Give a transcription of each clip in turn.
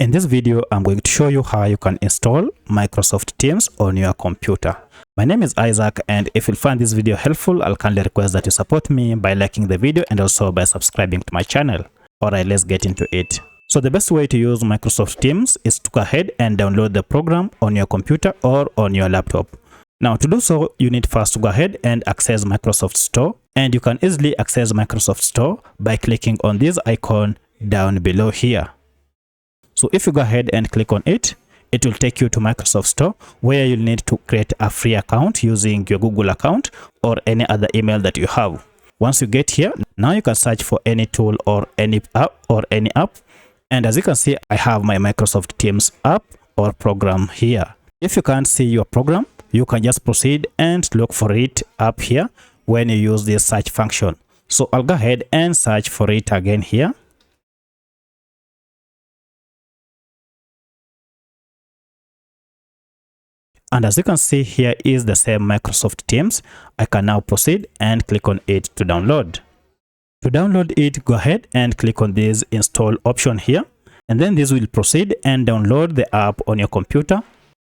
In this video, I'm going to show you how you can install Microsoft Teams on your computer. My name is Isaac, and if you find this video helpful, I'll kindly request that you support me by liking the video and also by subscribing to my channel. Alright, let's get into it. So the best way to use Microsoft Teams is to go ahead and download the program on your computer or on your laptop. Now to do so, you need first to go ahead and access Microsoft Store, and you can easily access Microsoft Store by clicking on this icon down below here. So if you go ahead and click on it, it will take you to Microsoft Store, where you'll need to create a free account using your Google account or any other email that you have. Once you get here, now you can search for any tool or any app. And as you can see, I have my Microsoft Teams app or program here. If you can't see your program, you can just proceed and look for it up here when you use this search function. So I'll go ahead and search for it again here. And as you can see, here is the same Microsoft Teams. I can now proceed and click on it to download. To download it, go ahead and click on this install option here. And then this will proceed and download the app on your computer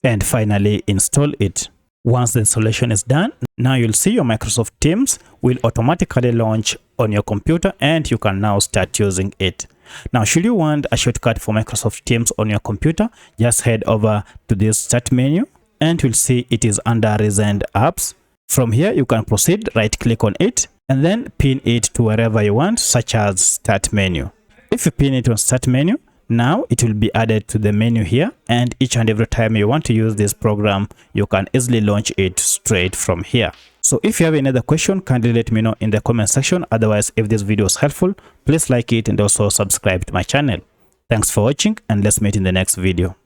and finally install it. Once the installation is done, now you'll see your Microsoft Teams will automatically launch on your computer and you can now start using it. Now, should you want a shortcut for Microsoft Teams on your computer, just head over to this start menu. And you'll see it is under recent apps. From here, you can proceed, right click on it, and then pin it to wherever you want, such as start menu. If you pin it on start menu, now it will be added to the menu here, and each and every time you want to use this program, you can easily launch it straight from here. So if you have any other question, kindly let me know in the comment section. Otherwise, if this video is helpful, please like it and also subscribe to my channel. Thanks for watching, and let's meet in the next video.